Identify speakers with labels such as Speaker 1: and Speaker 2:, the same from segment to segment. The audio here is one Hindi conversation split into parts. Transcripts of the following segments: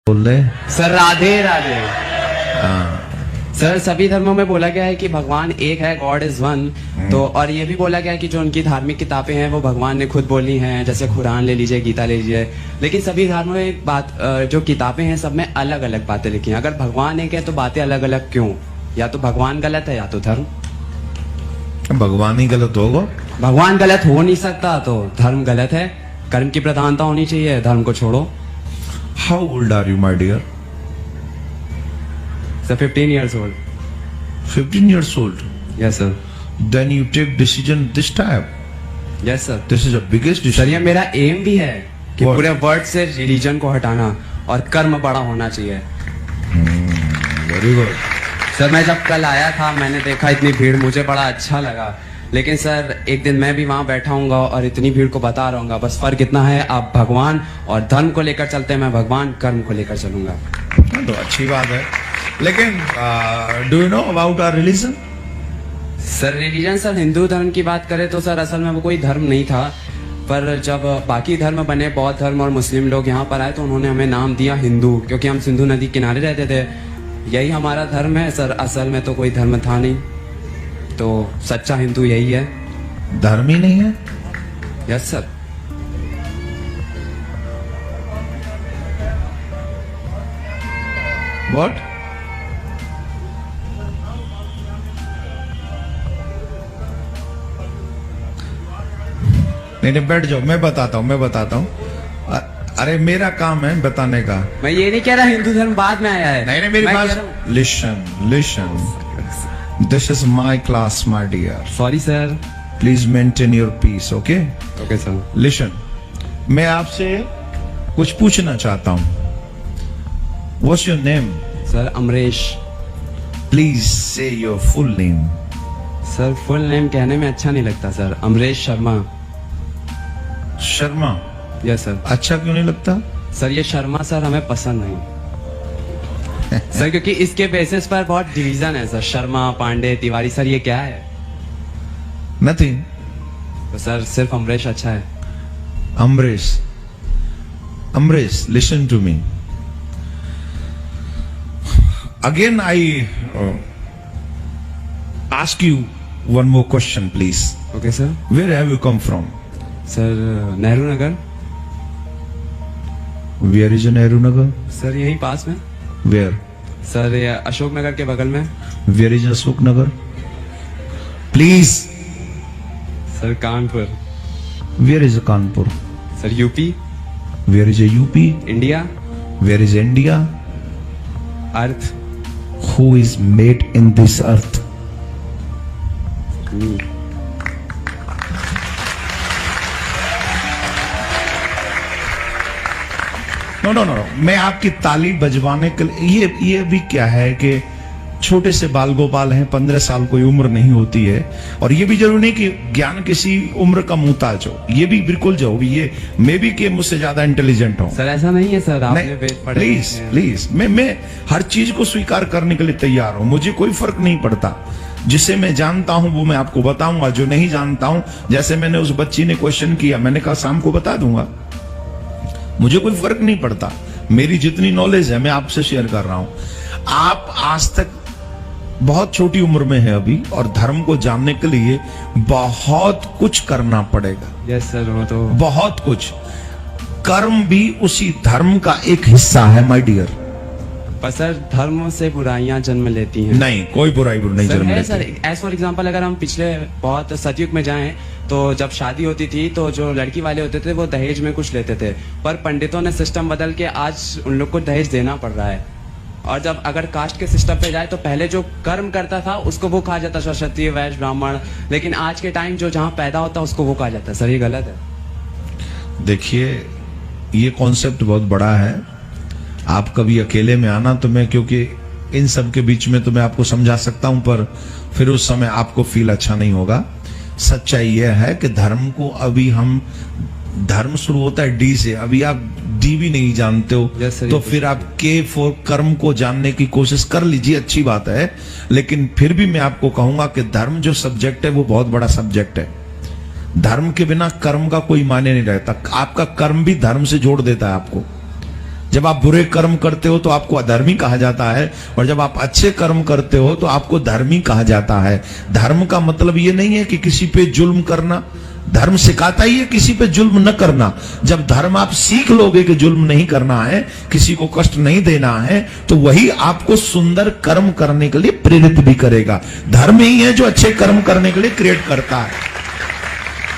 Speaker 1: बोल रहे।
Speaker 2: सर राधे राधे।
Speaker 1: हाँ।
Speaker 2: सर सभी धर्मों में बोला गया है कि भगवान एक है, गॉड इज वन। तो और ये भी बोला गया है कि जो उनकी धार्मिक किताबें हैं वो भगवान ने खुद बोली हैं, जैसे कुरान ले लीजिए, गीता ले लीजिए। लेकिन सभी धर्मों में एक बात, जो किताबें हैं सब में अलग अलग बातें लिखी हैं। अगर भगवान एक है तो बातें अलग अलग क्यों? या तो भगवान गलत है या तो धर्म।
Speaker 1: भगवान ही गलत होगा।
Speaker 2: भगवान गलत हो नहीं सकता तो धर्म गलत है। कर्म की प्रधानता होनी चाहिए, धर्म को छोड़ो।
Speaker 1: How old are you my dear?
Speaker 2: Sir 15 years old.
Speaker 1: 15 years old.
Speaker 2: Yes sir.
Speaker 1: Then you take decision this time.
Speaker 2: Yes sir.
Speaker 1: This is the biggest
Speaker 2: sir
Speaker 1: decision.
Speaker 2: ये मेरा एम भी है कि
Speaker 1: What?
Speaker 2: पूरे वर्ल्ड से रिलीजन को हटाना और कर्म बड़ा होना चाहिए।
Speaker 1: Very good.
Speaker 2: सर मैं जब कल आया था मैंने देखा इतनी भीड़, मुझे बड़ा अच्छा लगा। लेकिन सर एक दिन मैं भी वहां बैठा हूँगा और इतनी भीड़ को बता रहूंगा। बस फर्क इतना है, आप भगवान और धर्म को लेकर चलते हैं, मैं भगवान कर्म को लेकर चलूंगा।
Speaker 1: तो अच्छी बात है। लेकिन do you know about our religion?
Speaker 2: Sir religion, sir Hindu धर्म की बात करें तो सर असल में वो कोई धर्म नहीं था। पर जब बाकी धर्म बने, बौद्ध धर्म और मुस्लिम लोग यहाँ पर आए तो उन्होंने हमें नाम दिया हिंदू, क्योंकि हम सिंधु नदी किनारे रहते थे। यही हमारा धर्म है सर। असल में तो कोई धर्म था नहीं, तो सच्चा हिंदू यही है।
Speaker 1: धर्म ही नहीं है?
Speaker 2: Yes sir.
Speaker 1: What? नहीं, बैठ जाओ, मैं बताता हूँ। अरे मेरा काम है बताने का।
Speaker 2: मैं ये नहीं कह रहा हिंदू धर्म बाद में आया है।
Speaker 1: नहीं, मेरी
Speaker 2: मैं
Speaker 1: बात
Speaker 2: कह रहा हूँ-
Speaker 1: listen. This is my class my dear.
Speaker 2: Sorry sir.
Speaker 1: Please maintain your peace, okay?
Speaker 2: Okay sir.
Speaker 1: Listen, मैं आपसे कुछ पूछना चाहता हूं। What's your name?
Speaker 2: Sir Amresh.
Speaker 1: Please say your full name.
Speaker 2: Sir full name कहने में अच्छा नहीं लगता सर। अमरेश शर्मा।
Speaker 1: शर्मा?
Speaker 2: Yes sir.
Speaker 1: अच्छा क्यों नहीं लगता?
Speaker 2: सर ये शर्मा सर हमें पसंद नहीं सर, क्योंकि इसके बेसिस पर बहुत डिवीजन है सर। शर्मा, पांडे, तिवारी। सर ये क्या है?
Speaker 1: नथिंग।
Speaker 2: तो सर सिर्फ अमरेश अच्छा है।
Speaker 1: Amresh, listen to me again. I ask you one more question please.
Speaker 2: Okay sir.
Speaker 1: Where have you come from?
Speaker 2: Sir Nehru Nagar.
Speaker 1: Where is Nehru Nagar?
Speaker 2: Sir यहीं पास में।
Speaker 1: वेयर?
Speaker 2: सर ये अशोक नगर के बगल में।
Speaker 1: Where is Ashok Nagar? Please.
Speaker 2: Sir Kanpur.
Speaker 1: Where is Kanpur?
Speaker 2: Sir UP.
Speaker 1: Where is UP?
Speaker 2: India.
Speaker 1: Where is India?
Speaker 2: Earth.
Speaker 1: Who is made in this earth? No. मैं आपकी ताली बजवाने के लिए, ये भी क्या है कि छोटे से बाल गोपाल हैं, 15 साल कोई उम्र नहीं होती है। और ये भी जरूरी नहीं कि ज्ञान किसी उम्र का मुहताज हो। ये भी बिल्कुल जो भी, ये मे भी कि मुझसे ज्यादा इंटेलिजेंट हो।
Speaker 2: सर ऐसा नहीं है सर, आपने
Speaker 1: नहीं,
Speaker 2: वेद पढ़े
Speaker 1: प्लीज मैं हर चीज को स्वीकार करने के लिए तैयार हूं। मुझे कोई फर्क नहीं पड़ता। जिसे मैं जानता हूं वो मैं आपको बताऊंगा, जो नहीं जानता हूं, जैसे मैंने उस बच्ची ने क्वेश्चन किया, मैंने कहा शाम को बता दूंगा। मुझे कोई फर्क नहीं पड़ता। मेरी जितनी नॉलेज है मैं आपसे शेयर कर रहा हूं। आप आज तक बहुत छोटी उम्र में है अभी, और धर्म को जानने के लिए बहुत कुछ करना पड़ेगा।
Speaker 2: यस सर, वो तो
Speaker 1: बहुत कुछ। कर्म भी उसी धर्म का एक हिस्सा है माय डियर।
Speaker 2: पर सर धर्म से बुराइयां जन्म लेती हैं।
Speaker 1: नहीं, कोई बुराई नहीं
Speaker 2: सर
Speaker 1: जन्म
Speaker 2: है
Speaker 1: लेती।
Speaker 2: सर। एज फॉर एग्जाम्पल अगर हम पिछले बहुत सतयुग में जाएं तो जब शादी होती थी तो जो लड़की वाले होते थे वो दहेज में कुछ लेते थे, पर पंडितों ने सिस्टम बदल के आज उन लोग को दहेज देना पड़ रहा है। और जब अगर कास्ट के सिस्टम पे जाए तो पहले जो कर्म करता था उसको वो कहा जाता, क्षत्रिय, वैश्य, ब्राह्मण। लेकिन आज के टाइम जो जहाँ पैदा होता है उसको वो कहा जाता है। सर ये गलत है।
Speaker 1: देखिए, ये कॉन्सेप्ट बहुत बड़ा है। आप कभी अकेले में आना तो मैं, क्योंकि इन सब के बीच में तो मैं आपको समझा सकता हूं, पर फिर उस समय आपको फील अच्छा नहीं होगा। सच्चाई यह है कि धर्म को अभी हम, धर्म शुरू होता है डी से, अभी आप डी भी नहीं जानते हो।
Speaker 2: Yes, sir,
Speaker 1: तो फिर आप के फॉर कर्म को जानने की कोशिश कर लीजिए, अच्छी बात है। लेकिन फिर भी मैं आपको कहूंगा कि धर्म जो सब्जेक्ट है वो बहुत बड़ा सब्जेक्ट है। धर्म के बिना कर्म का कोई मायने नहीं रहता। आपका कर्म भी धर्म से जोड़ देता है आपको। जब आप बुरे कर्म करते हो तो आपको अधर्मी कहा जाता है, और जब आप अच्छे कर्म करते हो तो आपको धर्मी कहा जाता है। धर्म का मतलब ये नहीं है कि किसी पे जुल्म करना, धर्म सिखाता ही है किसी पे जुल्म न करना। जब धर्म आप सीख लोगे कि जुल्म नहीं करना है, किसी को कष्ट नहीं देना है, तो वही आपको सुंदर कर्म करने के लिए प्रेरित भी करेगा। धर्म ही है जो अच्छे कर्म करने के लिए क्रिएट करता है।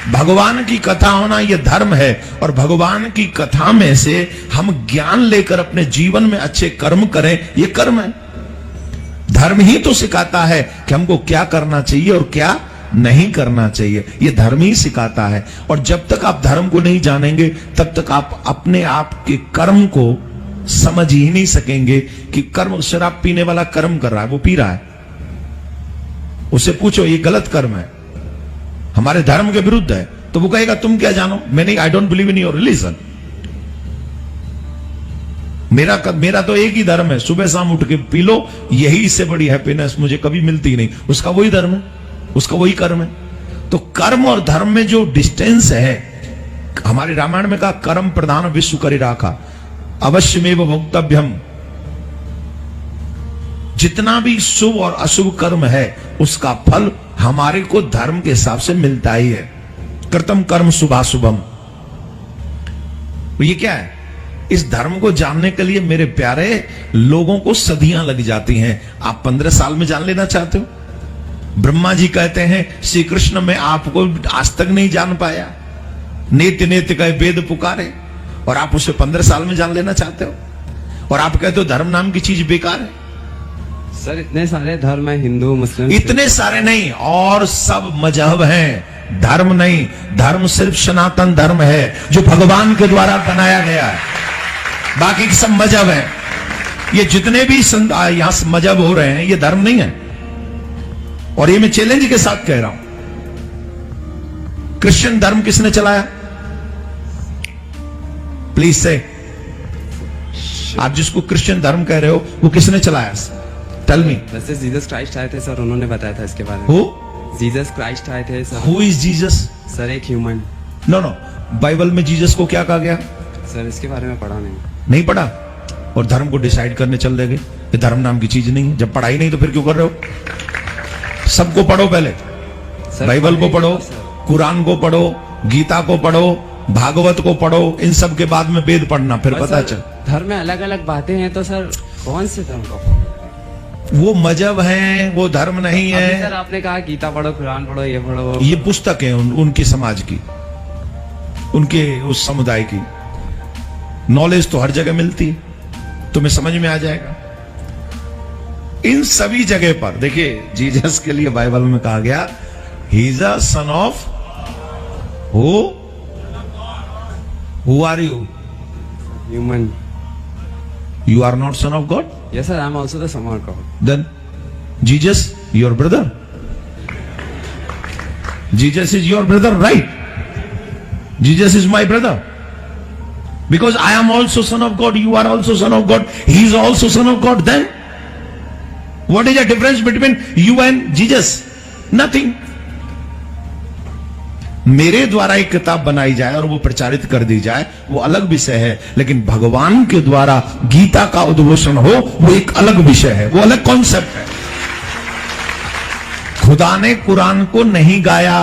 Speaker 1: भगवान की कथा होना यह धर्म है, और भगवान की कथा में से हम ज्ञान लेकर अपने जीवन में अच्छे कर्म करें, यह कर्म है। धर्म ही तो सिखाता है कि हमको क्या करना चाहिए और क्या नहीं करना चाहिए, यह धर्म ही सिखाता है। और जब तक आप धर्म को नहीं जानेंगे तब तक आप अपने आप के कर्म को समझ ही नहीं सकेंगे कि कर्म, शराब पीने वाला कर्म कर रहा है, वो पी रहा है, उसे पूछो ये गलत कर्म है, हमारे धर्म के विरुद्ध है, तो वो कहेगा तुम क्या जानो, मैंने I don't believe in your religion. मेरा तो एक ही धर्म है, सुबह शाम उठ के पी लो, यही इससे बड़ी हैप्पीनेस मुझे कभी मिलती नहीं। उसका वही धर्म है, उसका वही कर्म है। तो कर्म और धर्म में जो डिस्टेंस है, हमारे रामायण में कहा कर्म प्रधान विश्व करि राखा, अवश्यमेव भोक्तव्यम। जितना भी शुभ और अशुभ कर्म है उसका फल हमारे को धर्म के हिसाब से मिलता ही है। कृतम कर्म शुभाशुभम, ये क्या है? इस धर्म को जानने के लिए मेरे प्यारे लोगों को सदियां लग जाती हैं। आप 15 साल में जान लेना चाहते हो? ब्रह्मा जी कहते हैं श्री कृष्ण में आपको आज तक नहीं जान पाया, नेत्य नेत्य कहे वेद पुकारे, और आप उसे 15 साल में जान लेना चाहते हो? और आप कहते हो धर्म नाम की चीज बेकार है।
Speaker 2: सर इतने सारे धर्म है, हिंदू मुस्लिम,
Speaker 1: इतने सारे नहीं, और सब मजहब हैं, धर्म नहीं। धर्म सिर्फ सनातन धर्म है जो भगवान के द्वारा बनाया गया है, बाकी सब मजहब है। ये जितने भी यहां मजहब हो रहे हैं ये धर्म नहीं है, और ये मैं चैलेंज के साथ कह रहा हूं। क्रिश्चियन धर्म किसने चलाया? प्लीज से, आप जिसको क्रिश्चियन धर्म कह रहे हो वो किसने चलाया? Tell me.
Speaker 2: वैसे जीसस क्राइस्ट आए थे सर, उन्होंने बताया था इसके बारे में।
Speaker 1: हु?
Speaker 2: जीसस क्राइस्ट आए थे sir.
Speaker 1: Who is Jesus?
Speaker 2: Sir एक ह्यूमन।
Speaker 1: नो नो, बाइबल में जीसस को क्या कहा गया?
Speaker 2: सर इसके बारे में पढ़ा
Speaker 1: नहीं पढ़ा, और धर्म को डिसाइड करने चल देंगे। ये धर्म नाम की चीज नहीं है। जब पढ़ाई नहीं तो फिर क्यों कर रहे हो? सबको पढ़ो, पहले बाइबल को पढ़ो, कुरान को पढ़ो, गीता को पढ़ो, भागवत को पढ़ो, इन सब के बाद में वेद पढ़ना, फिर पता चल।
Speaker 2: धर्म में अलग अलग बातें हैं, तो सर कौन से धर्म को?
Speaker 1: वो मजहब है, वो धर्म नहीं है।
Speaker 2: सर आपने कहा गीता पढ़ो, कुरान पढ़ो, ये पढ़ो,
Speaker 1: ये पुस्तक है उनकी समाज की, उनके उस समुदाय की। नॉलेज तो हर जगह मिलती है, तुम्हें समझ में आ जाएगा। इन सभी जगह पर देखिए, जीसस के लिए बाइबल में कहा गया he is a son of who are you?
Speaker 2: Human.
Speaker 1: You are not son of God?
Speaker 2: Yes sir, I am also the son of God.
Speaker 1: Then Jesus, your brother. Jesus is your brother, right? Jesus is my brother. Because I am also son of God, you are also son of God, he is also son of God. Then what is the difference between you and Jesus? Nothing. मेरे द्वारा एक किताब बनाई जाए और वो प्रचारित कर दी जाए, वो अलग विषय है, लेकिन भगवान के द्वारा गीता का उद्घोषण हो, वो एक अलग विषय है, वो अलग कॉन्सेप्ट है। खुदा ने कुरान को नहीं गाया।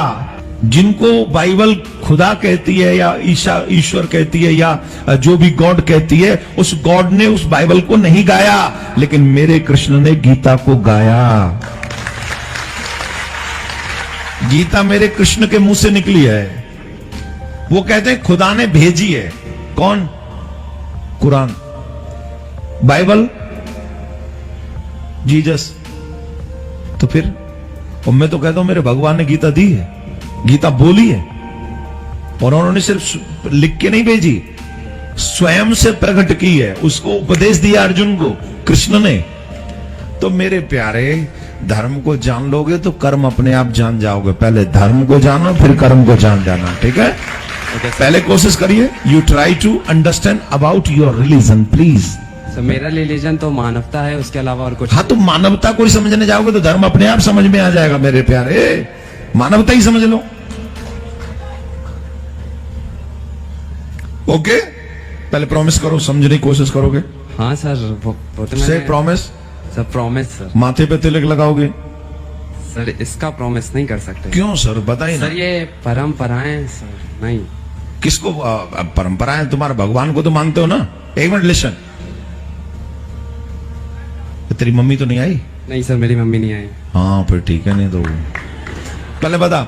Speaker 1: जिनको बाइबल खुदा कहती है या ईश्वर कहती है या जो भी गॉड कहती है, उस गॉड ने उस बाइबल को नहीं गाया, लेकिन मेरे कृष्ण ने गीता को गाया। गीता मेरे कृष्ण के मुंह से निकली है। वो कहते हैं खुदा ने भेजी है। कौन? Quran, Bible, Jesus. तो फिर और मैं तो कहता हूं मेरे भगवान ने गीता दी है, गीता बोली है, और उन्होंने सिर्फ लिख के नहीं भेजी, स्वयं से प्रकट की है। उसको उपदेश दिया अर्जुन को कृष्ण ने। तो मेरे प्यारे, धर्म को जान लोगे तो कर्म अपने आप जान जाओगे। पहले धर्म को जानो, फिर कर्म को जान जाना, ठीक है? पहले कोशिश करिए, you try to understand about your religion please.
Speaker 2: तो मेरा रिलीजन तो मानवता है, उसके अलावा और कुछ?
Speaker 1: हाँ, तो मानवता को ही समझने जाओगे तो धर्म अपने आप समझ में आ जाएगा मेरे प्यारे। मानवता ही समझ लो, ओके? पहले प्रॉमिस करो, समझने की कोशिश करोगे।
Speaker 2: हाँ सर, वो तो
Speaker 1: से
Speaker 2: मैंने
Speaker 1: प्रॉमिस।
Speaker 2: Sir promise sir.
Speaker 1: माथे पे तिलक लगाओगे?
Speaker 2: सर इसका प्रॉमिस नहीं कर सकते।
Speaker 1: क्यों सर, बताइए ना।
Speaker 2: सर ये परंपराएं सर, नहीं।
Speaker 1: किसको परंपरा है? तुम्हारे भगवान को तो मानते हो ना। एक मिनट लिसन। तेरी मम्मी तो नहीं आई?
Speaker 2: नहीं सर, मेरी मम्मी नहीं आई।
Speaker 1: हाँ फिर ठीक है, नहीं तो पहले बता,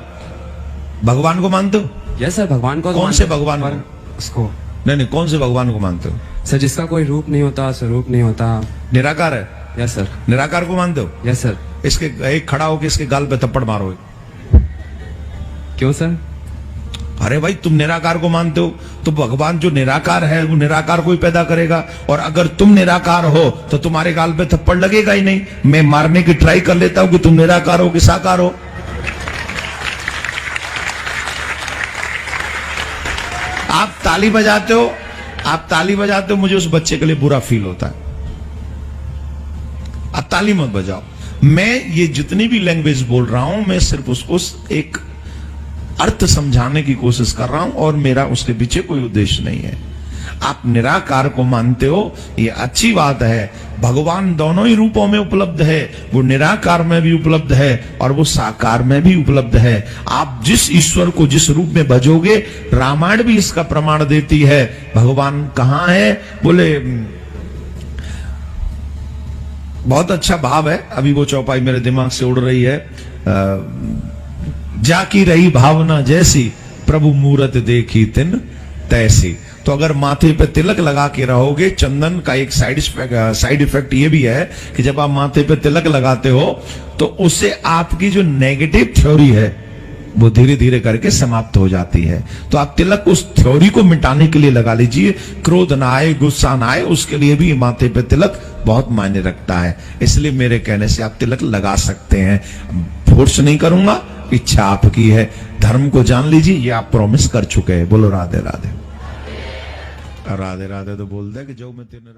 Speaker 1: भगवान को मानते हो?
Speaker 2: यस सर, भगवान को तो
Speaker 1: कौन से
Speaker 2: मानते हैं,
Speaker 1: भगवान
Speaker 2: पर
Speaker 1: को?
Speaker 2: उसको
Speaker 1: नहीं, कौन से भगवान को मानते हो?
Speaker 2: सर जिसका कोई रूप नहीं होता, स्वरूप नहीं होता।
Speaker 1: निराकार है?
Speaker 2: Yes sir.
Speaker 1: निराकार को मानते हो?
Speaker 2: Yes sir.
Speaker 1: इसके एक खड़ा होके इसके गाल पे थप्पड़ मारो।
Speaker 2: क्यों सर?
Speaker 1: अरे भाई, तुम निराकार को मानते हो तो भगवान जो निराकार है वो निराकार को ही पैदा करेगा, और अगर तुम निराकार हो तो तुम्हारे गाल पे थप्पड़ लगेगा ही नहीं। मैं मारने की ट्राई कर लेता हूं कि तुम निराकार हो कि साकार हो। आप ताली बजाते हो, आप ताली बजाते हो, मुझे उस बच्चे के लिए बुरा फील होता है। आप ताली मत बजाओ। मैं ये जितनी भी लैंग्वेज बोल रहा हूं, मैं सिर्फ उसको एक अर्थ समझाने की कोशिश कर रहा हूं, और मेरा उसके पीछे कोई उद्देश्य नहीं है। आप निराकार को मानते हो, ये अच्छी बात है। भगवान दोनों ही रूपों में उपलब्ध है, वो निराकार में भी उपलब्ध है और वो साकार में भी उपलब्ध है। आप जिस ईश्वर को जिस रूप में भजोगे, रामायण भी इसका प्रमाण देती है। भगवान कहां है? बोले, बहुत अच्छा भाव है, अभी वो चौपाई मेरे दिमाग से उड़ रही है। जाकी रही भावना जैसी, प्रभु मूरत देखी तिन तैसी। तो अगर माथे पे तिलक लगा के रहोगे, चंदन का एक साइड इफेक्ट ये भी है कि जब आप माथे पे तिलक लगाते हो तो उससे आपकी जो नेगेटिव थ्योरी है वो धीरे धीरे करके समाप्त हो जाती है। तो आप तिलक उस थ्योरी को मिटाने के लिए लगा लीजिए। क्रोध ना आए, गुस्सा ना आए, उसके लिए भी माथे पे तिलक बहुत मायने रखता है। इसलिए मेरे कहने से आप तिलक लगा सकते हैं। फोर्स नहीं करूंगा, इच्छा आपकी है। धर्म को जान लीजिए, ये आप प्रॉमिस कर चुके हैं। बोलो राधे राधे। राधे राधे तो बोल दे कि जो मैं तेरे